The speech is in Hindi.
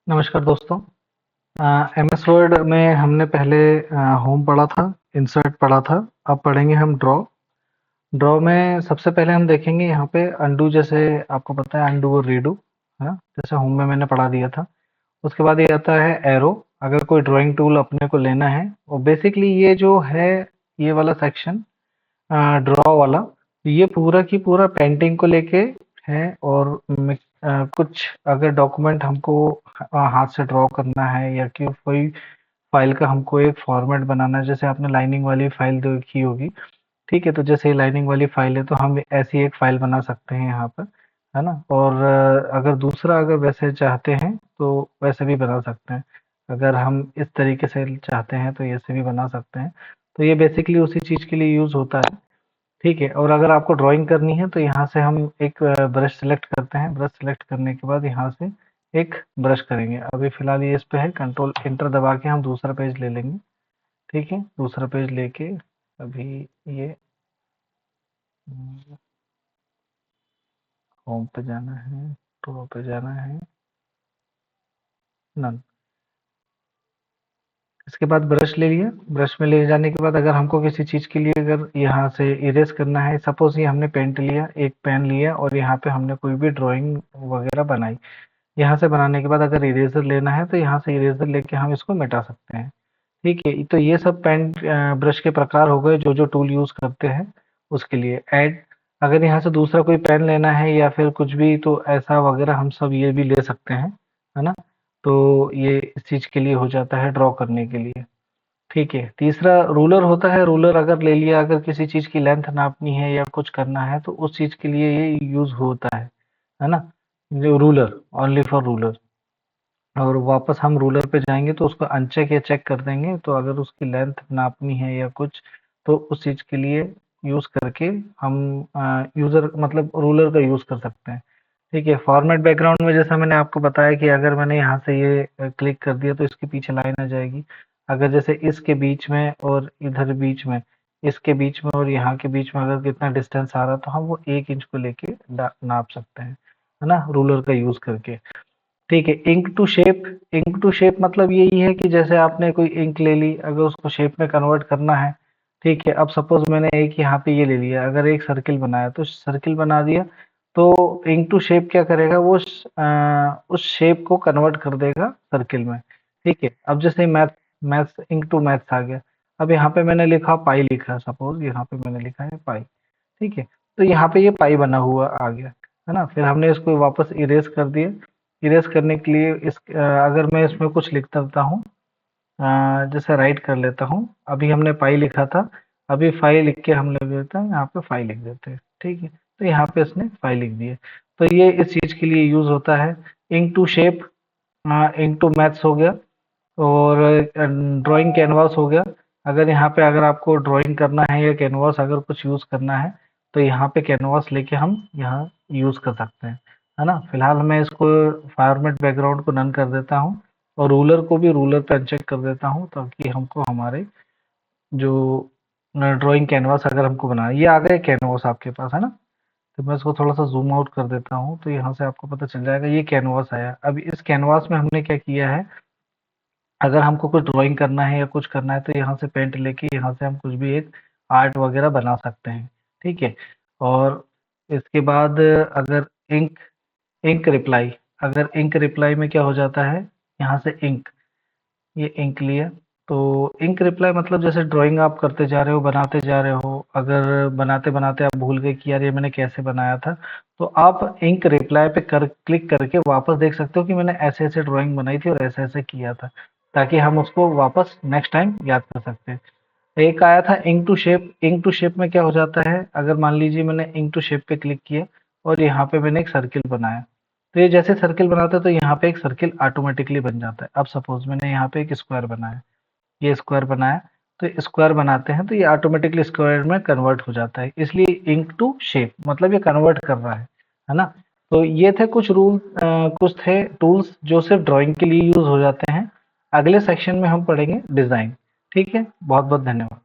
नमस्कार दोस्तों। एमएस वर्ड में हमने पहले होम पढ़ा था, इंसर्ट पढ़ा था। अब पढ़ेंगे हम ड्रॉ। ड्रॉ में सबसे पहले हम देखेंगे यहाँ पे अंडू, जैसे आपको पता है अंडू और रीडू, है ना, जैसे होम में मैंने पढ़ा दिया था। उसके बाद ये आता है एरो। अगर कोई ड्राइंग टूल अपने को लेना है, और बेसिकली ये जो है, ये वाला सेक्शन ड्रॉ वाला, ये पूरा की पूरा पेंटिंग को लेके है। और कुछ अगर डॉक्यूमेंट हमको हाथ से ड्रॉ करना है, या कि कोई फाइल का हमको एक फॉर्मेट बनाना है, जैसे आपने लाइनिंग वाली फाइल देखी होगी। ठीक है, तो जैसे ये लाइनिंग वाली फाइल है, तो हम ऐसी एक फाइल बना सकते हैं यहाँ पर, है ना। और अगर दूसरा अगर वैसे चाहते हैं तो वैसे भी बना सकते हैं। अगर हम इस तरीके से चाहते हैं तो ऐसे भी बना सकते हैं। तो ये बेसिकली उसी चीज़ के लिए यूज़ होता है। ठीक है, और अगर आपको ड्राइंग करनी है तो यहाँ से हम एक ब्रश सेलेक्ट करते हैं। ब्रश सेलेक्ट करने के बाद यहाँ से एक ब्रश करेंगे। अभी फिलहाल ये इस पे है, कंट्रोल इंटर दबा के हम दूसरा पेज ले लेंगे। ठीक है, दूसरा पेज लेके अभी ये होम पे जाना है, ड्रॉ पे जाना है, नन। इसके बाद ब्रश ले लिया। ब्रश में ले जाने के बाद अगर हमको किसी चीज़ के लिए अगर यहाँ से इरेज करना है, सपोज ये हमने पेंट लिया, एक पेन लिया, और यहाँ पे हमने कोई भी ड्राइंग वगैरह बनाई। यहाँ से बनाने के बाद अगर इरेजर लेना है तो यहाँ से इरेजर लेके हम इसको मिटा सकते हैं। ठीक है, तो ये सब पेन ब्रश के प्रकार हो गए जो जो टूल यूज करते हैं उसके लिए। ऐड, अगर यहाँ से दूसरा कोई पेन लेना है या फिर कुछ भी, तो ऐसा वगैरह हम सब ये भी ले सकते हैं, है ना। तो ये इस चीज के लिए हो जाता है, ड्रॉ करने के लिए। ठीक है, तीसरा रूलर होता है। रूलर अगर ले लिया, अगर किसी चीज की लेंथ नापनी है या कुछ करना है तो उस चीज के लिए ये यूज होता है ना। जो रूलर, ओनली फॉर रूलर। और वापस हम रूलर पे जाएंगे तो उसको अनचेक या चेक कर देंगे, तो अगर उसकी लेंथ नापनी है या कुछ, तो उस चीज के लिए यूज करके हम यूजर मतलब रूलर का यूज कर सकते हैं। ठीक है, फॉर्मेट बैकग्राउंड में जैसा मैंने आपको बताया कि अगर मैंने यहाँ से ये क्लिक कर दिया तो इसके पीछे लाइन आ जाएगी। अगर जैसे इसके बीच में और इधर बीच में, इसके बीच में और यहाँ के बीच में अगर कितना डिस्टेंस आ रहा है, तो हम वो 1 इंच को लेके नाप सकते हैं, है ना, रूलर का यूज करके। ठीक है, ink to shape. Ink to shape मतलब यही है कि जैसे आपने कोई इंक ले ली, अगर उसको शेप में कन्वर्ट करना है। ठीक है, अब सपोज मैंने एक यहाँ पे ये ले लिया, अगर एक सर्किल बनाया तो सर्किल बना दिया, तो इंक टू शेप क्या करेगा, वो उस शेप को कन्वर्ट कर देगा सर्किल में। ठीक है, अब जैसे मैथ्स, इंक टू मैथ्स आ गया। अब यहाँ पे मैंने लिखा पाई, लिखा सपोज यहाँ पे मैंने लिखा है पाई। ठीक है, तो यहाँ पे ये पाई बना हुआ आ गया, है ना। फिर हमने इसको वापस इरेज कर दिया। इरेज करने के लिए अगर मैं इसमें कुछ लिख देता हूँ, जैसे राइट कर लेता हूँ। अभी हमने पाई लिखा था, अभी फाइल लिख के हम लिख देते हैं, यहाँ पे फाइल लिख देते हैं। ठीक है, तो यहाँ पे इसने फाइल लिख दी है। तो ये इस चीज के लिए यूज होता है। Ink to shape, ink to maths हो गया, और ड्राइंग कैनवास हो गया। अगर यहाँ पे अगर आपको ड्राइंग करना है या कैनवास अगर कुछ यूज करना है, तो यहाँ पे कैनवास लेके हम यहाँ यूज कर सकते हैं, है ना। फिलहाल मैं इसको फॉर्मेट बैकग्राउंड को नन कर देता हूँ, और रूलर को भी रूलर पे अनचेक कर देता हूँ, ताकि हमको हमारे जो ड्राइंग कैनवास अगर हमको बनाना है, ये आ गए कैनवास आपके पास, है ना। तो मैं इसको थोड़ा सा जूम आउट कर देता हूँ, तो यहाँ से आपको पता चल जाएगा ये कैनवास आया। अब इस कैनवास में हमने क्या किया है, अगर हमको कुछ ड्राइंग करना है या कुछ करना है, तो यहाँ से पेंट लेके यहाँ से हम कुछ भी एक आर्ट वगैरह बना सकते हैं। ठीक है, और इसके बाद अगर इंक, इंक रिप्लाई, अगर इंक रिप्लाई में क्या हो जाता है, यहाँ से इंक, ये इंक लिया, तो इंक रिप्लाई मतलब जैसे ड्राइंग आप करते जा रहे हो, बनाते जा रहे हो, अगर बनाते बनाते आप भूल गए कि यार ये मैंने कैसे बनाया था, तो आप इंक रिप्लाई पे कर क्लिक करके वापस देख सकते हो कि मैंने ऐसे ऐसे ड्राइंग बनाई थी और ऐसे ऐसे किया था, ताकि हम उसको वापस नेक्स्ट टाइम याद कर सकते हैं। एक आया था ink to shape. Ink to shape में क्या हो जाता है, अगर मान लीजिए मैंने इंक टू शेप पे क्लिक किया और यहाँ पे मैंने एक सर्किल बनाया, तो ये जैसे सर्किल बनाता है तो यहाँ पे एक सर्किल ऑटोमेटिकली बन जाता है। अब सपोज मैंने यहाँ पे एक स्क्वायर बनाया, ये स्क्वायर बनाया, तो स्क्वायर बनाते हैं तो ये ऑटोमेटिकली स्क्वायर में कन्वर्ट हो जाता है, इसलिए इंक टू शेप मतलब ये कन्वर्ट कर रहा है ना। तो ये थे कुछ रूल, कुछ थे टूल्स जो सिर्फ ड्राइंग के लिए यूज हो जाते हैं। अगले सेक्शन में हम पढ़ेंगे डिजाइन। ठीक है, बहुत बहुत धन्यवाद।